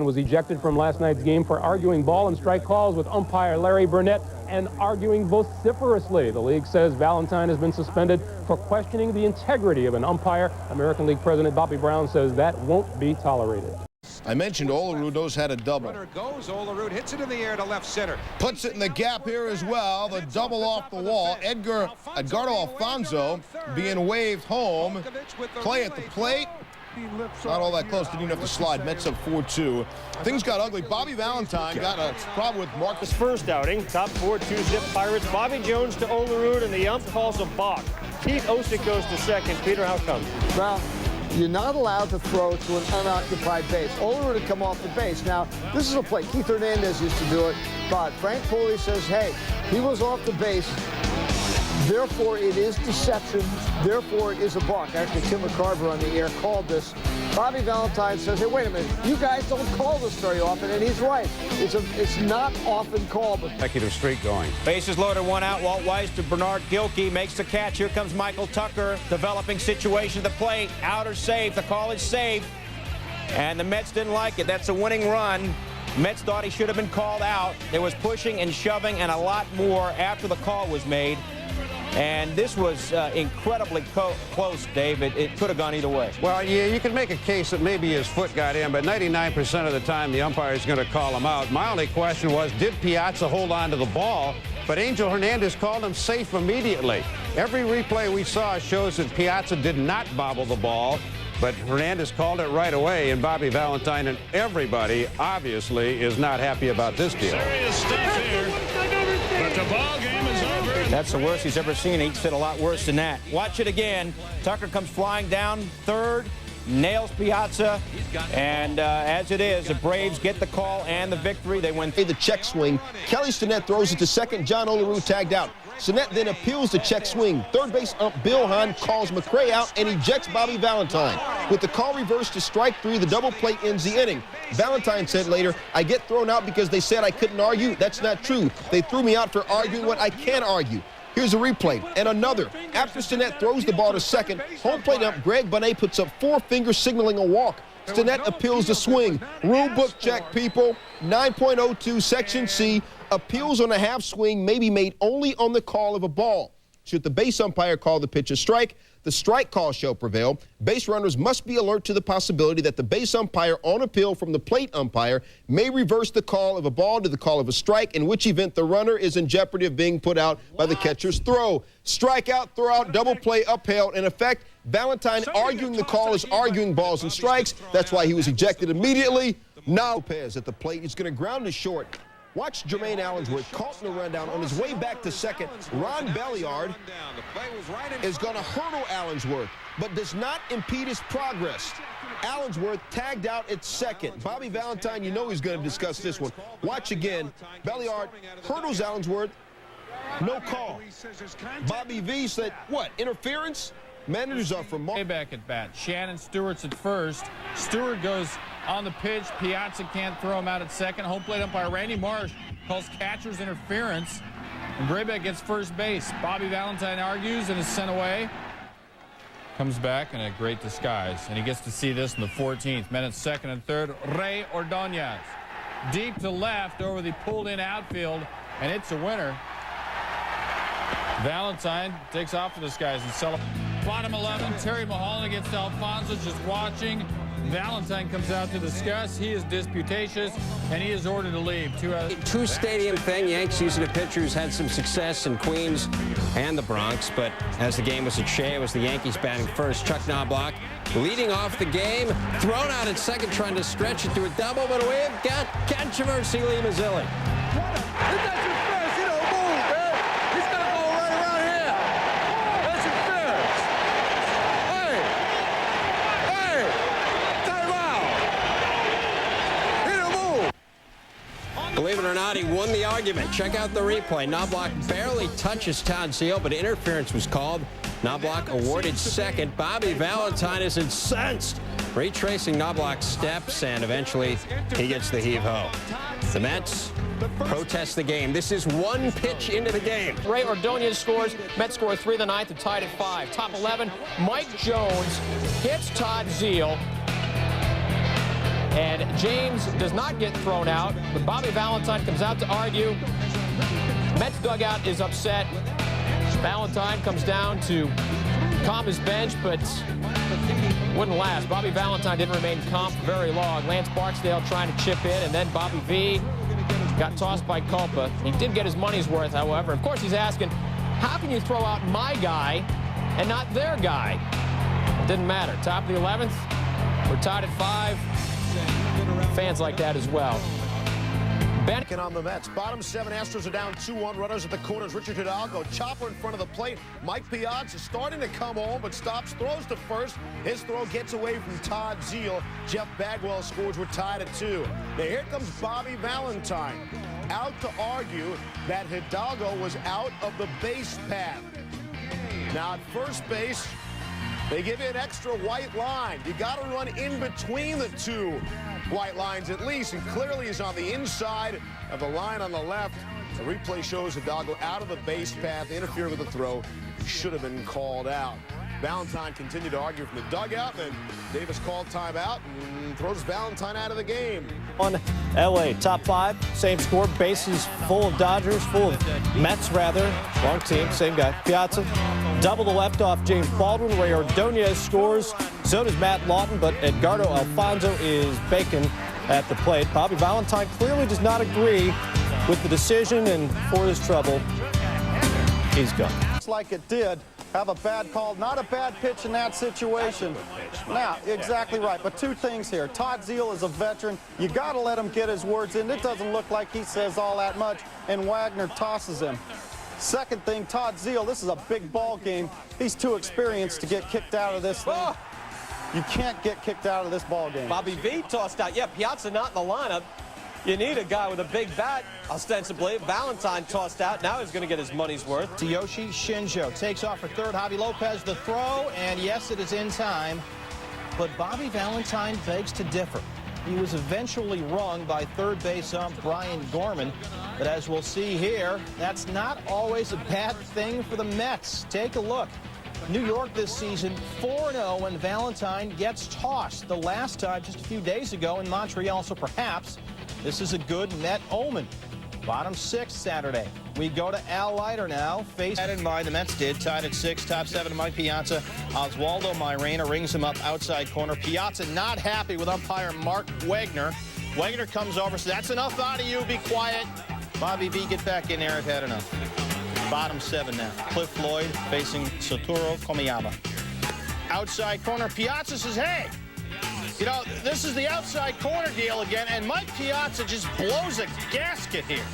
Was ejected from last night's game for arguing ball and strike calls with umpire Larry Burnett and arguing vociferously. The league says Valentine has been suspended for questioning the integrity of an umpire. American League President Bobby Brown says that won't be tolerated. I mentioned Olerud knows how to double. Runner goes, Olerud hits it in the air to left center. Puts it in the gap here as well. The double off the wall. Edgardo Alfonso being waved home. Play at the plate. Not all that close, didn't even have to slide. Mets up 4-2. Things got ugly. Bobby Valentine got a problem with Marcus. First outing, top 4-2 zip Pirates. Bobby Jones to Olerud, and the ump calls a balk. Keith Osick goes to second. Peter, how come? Well, you're not allowed to throw to an unoccupied base. Olerud to come off the base. Now, this is a play. Keith Hernandez used to do it, but Frank Pulley says, hey, he was off the base. Therefore, it is deception. Therefore, it is a balk. Actually, Tim McCarver on the air called this. Bobby Valentine says, hey, wait a minute. You guys don't call this very often, and he's right. It's not often called. Consecutive streak going. Bases loaded, one out. Walt Weiss to Bernard Gilkey. Makes the catch. Here comes Michael Tucker. Developing situation at the plate. Out or safe. The call is safe. And the Mets didn't like it. That's a winning run. Mets thought he should have been called out. There was pushing and shoving and a lot more after the call was made. And this was incredibly close, Dave. It could have gone either way. Well, yeah, you could make a case that maybe his foot got in, but 99% of the time the umpire is going to call him out. My only question was, did Piazza hold on to the ball? But Angel Hernandez called him safe immediately. Every replay we saw shows that Piazza did not bobble the ball, but Hernandez called it right away, and Bobby Valentine and everybody, obviously, is not happy about this deal. Serious stuff here, but the ball game is over. That's the worst he's ever seen. He's hit a lot worse than that. Watch it again. Tucker comes flying down third, nails Piazza, and as it is, the Braves get the call and the victory. They win. The check swing. Kelly Stinnett throws it to second. John Olerud tagged out. Stinnett then appeals the check swing. Third base ump Bill Hahn calls McRae out and ejects Bobby Valentine. With the call reversed to strike three, the double play ends the inning. Valentine said later, I get thrown out because they said I couldn't argue. That's not true. They threw me out for arguing what I can argue. Here's a replay, and another. After Stinnett throws the ball to second, home plate ump Greg Bonet puts up four fingers signaling a walk. Stinnett appeals the swing. Rule book check, people. 9.02 Section C. Appeals on a half swing may be made only on the call of a ball. Should the base umpire call the pitch a strike, the strike call shall prevail. Base runners must be alert to the possibility that the base umpire on appeal from the plate umpire may reverse the call of a ball to the call of a strike, in which event the runner is in jeopardy of being put out by the catcher's throw. Strikeout, throw out, double play upheld. In effect, Valentine arguing the call is arguing balls and strikes. That's why he was ejected immediately. Now Lopez at the plate. He's going to ground to short. Watch Jermaine Allensworth caught in the rundown on his way back to second. Ron Belliard is going to hurdle Allensworth, but does not impede his progress. Allensworth tagged out at second. Bobby Valentine, you know he's going to discuss this one. Watch again. Belliard hurdles Allensworth. No call. Bobby V said, what, interference? Managers are from way back at bat. Shannon Stewart's at first. Stewart goes on the pitch. Piazza can't throw him out at second. Home plate umpire Randy Marsh calls catcher's interference. And Graybeck gets first base. Bobby Valentine argues and is sent away. Comes back in a great disguise. And he gets to see this in the 14th. Men at second and third. Ray Ordonez. Deep to left over the pulled-in outfield. And it's a winner. Valentine takes off for this guys and celebrates. Bottom 11, Terry Mulholland against Alfonso, just watching. Valentine comes out to discuss. He is disputatious, and he is ordered to leave. Two stadium thing. Yanks using the pitchers had some success in Queens and the Bronx, but as the game was at Shea, it was the Yankees batting first. Chuck Knobloch leading off the game, thrown out at second, trying to stretch it to a double, but we've got controversy. Lee Mazzilli. Believe it or not, he won the argument. Check out the replay. Knobloch barely touches Todd Zeile, but interference was called. Knobloch awarded second. Bobby Valentine is incensed, retracing Knobloch's steps, and eventually he gets the heave-ho. The Mets protest the game. This is one pitch into the game. Ray Ordonez scores. Mets score 3 in the ninth and tied at 5. Top 11, Mike Jones hits Todd Zeile. And James does not get thrown out, but Bobby Valentine comes out to argue. Mets dugout is upset. Valentine comes down to calm his bench, but wouldn't last. Bobby Valentine didn't remain calm for very long. Lance Barksdale trying to chip in, and then Bobby V got tossed by Culpa. He did get his money's worth, however. Of course, he's asking, how can you throw out my guy and not their guy? It didn't matter. Top of the 11th, we're tied at 5. Fans like that as well. On the Mets. Bottom 7, Astros are down 2-1. Runners at the corners. Richard Hidalgo, chopper in front of the plate. Mike Piazza starting to come home, but stops, throws to first. His throw gets away from Todd Zeile. Jeff Bagwell scores. We're tied at 2. Now here comes Bobby Valentine, out to argue that Hidalgo was out of the base path. Now at first base, they give you an extra white line. You got to run in between the 2 white lines at least, and clearly he's on the inside of the line on the left. The replay shows Hidalgo out of the base path, interfered with the throw, should have been called out. Valentine continued to argue from the dugout, and Davis called timeout and throws Valentine out of the game. On LA, top 5, same score, bases full of Dodgers, full of Mets rather. Wrong team, same guy. Piazza, double the left off James Baldwin. Ray Ordonez scores. So does Matt Lawton, but Edgardo Alfonso is baking at the plate. Bobby Valentine clearly does not agree with the decision, and for his trouble, he's gone. It's like it did. Have a bad call, not a bad pitch in that situation. Now, exactly right, but 2 things here. Todd Zeile is a veteran. You got to let him get his words in. It doesn't look like he says all that much, and Wagner tosses him. Second thing, Todd Zeile, this is a big ball game. He's too experienced to get kicked out of this thing. You can't get kicked out of this ball game. Bobby V tossed out. Yeah, Piazza not in the lineup. You need a guy with a big bat, ostensibly. Valentine tossed out. Now he's going to get his money's worth. Tsuyoshi Shinjo takes off for third. Javi Lopez the throw, and yes, it is in time. But Bobby Valentine begs to differ. He was eventually rung by third base ump Brian Gorman. But as we'll see here, that's not always a bad thing for the Mets. Take a look. New York this season 4-0 when Valentine gets tossed. The last time just a few days ago in Montreal, so perhaps this is a good Met omen. Bottom 6 Saturday. We go to Al Leiter now. Face that in mind, the Mets did. Tied at 6. Top 7, Mike Piazza. Oswaldo Mairena rings him up outside corner. Piazza not happy with umpire Mark Wagner. Wagner comes over, says, that's enough out of you. Be quiet. Bobby V, get back in there. I've had enough. Bottom 7 now. Cliff Floyd facing Satoru Komiyama. Outside corner. Piazza says, hey, you know, this is the outside corner deal again, and Mike Piazza just blows a gasket here.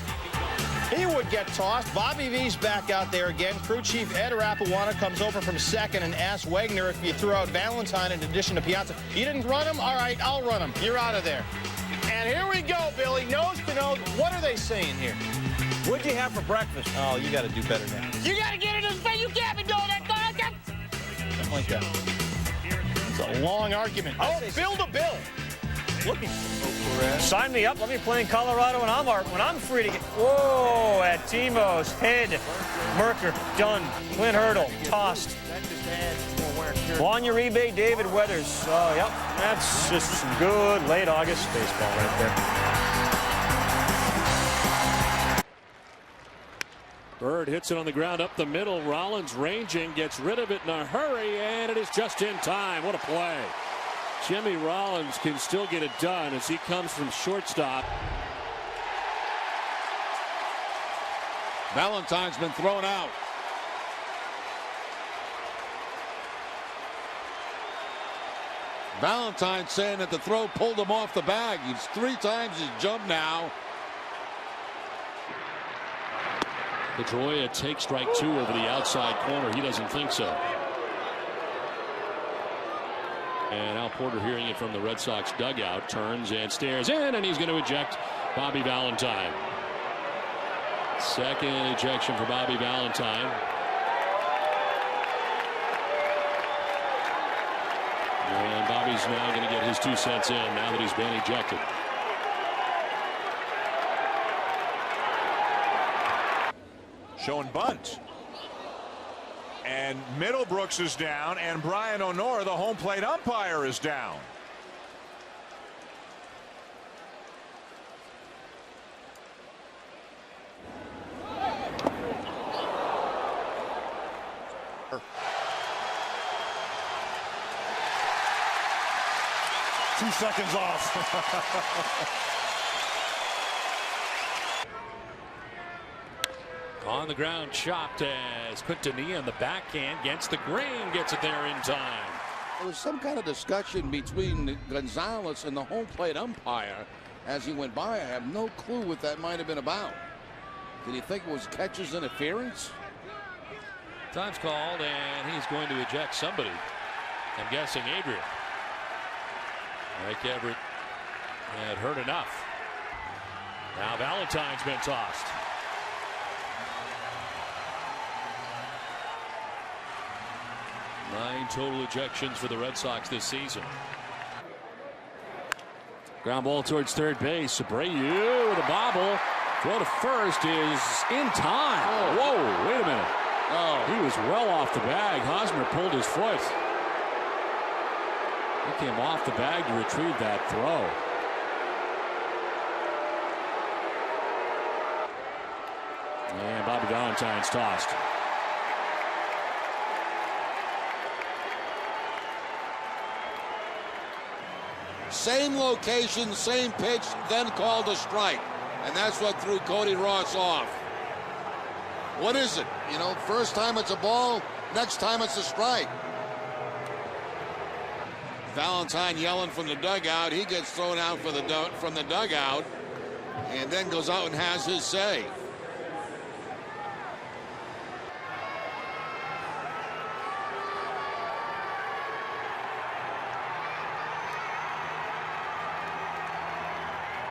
He would get tossed. Bobby V's back out there again. Crew chief Ed Rapuana comes over from second and asks Wagner if you threw out Valentine in addition to Piazza. You didn't run him? All right, I'll run him. You're out of there. And here we go, Billy. Nose to nose. What are they saying here? What'd you have for breakfast? Oh, you got to do better now. You got to get it in his face. You can't be doing that. Something like that. It's a long argument. Oh, Bill to Bill. Looking. Sign me up. Let me play in Colorado when I'm free to get. Whoa, at Timo's head. Merker, done. Clint Hurdle, tossed. Juan Uribe, David Weathers. Oh, yep. That's just some good late August baseball right there. Bird hits it on the ground up the middle. Rollins ranging, gets rid of it in a hurry, and it is just in time. What a play. Jimmy Rollins can still get it done as he comes from shortstop. Valentine's been thrown out. Valentine saying that the throw pulled him off the bag. He's 3 times his jump now. Pedroia takes strike 2 over the outside corner. He doesn't think so. And Al Porter, hearing it from the Red Sox dugout, turns and stares in, and he's going to eject Bobby Valentine. Second ejection for Bobby Valentine. And Bobby's now going to get his 2 cents in now that he's been ejected. Showing bunt. And Middlebrooks is down, and Brian O'Nora, the home plate umpire, is down. 2 seconds off. On the ground, chopped as Quintanilla on the backhand gets the green, gets it there in time. There was some kind of discussion between Gonzalez and the home plate umpire as he went by. I have no clue what that might have been about. Did he think it was catcher's interference? Time's called, and he's going to eject somebody. I'm guessing Adrian. Mike Everett had hurt enough. Now Valentine's been tossed. Nine total ejections for the Red Sox this season. Ground ball towards third base. Abreu with a bobble. Throw to first is in time. Oh. Whoa, wait a minute. Oh, he was well off the bag. Hosmer pulled his foot. He came off the bag to retrieve that throw. And Bobby Valentine's tossed. Same location, same pitch, then called a strike. And that's what threw Cody Ross off. What is it? You know, first time it's a ball, next time it's a strike. Valentine yelling from the dugout. He gets thrown out from the dugout and then goes out and has his say.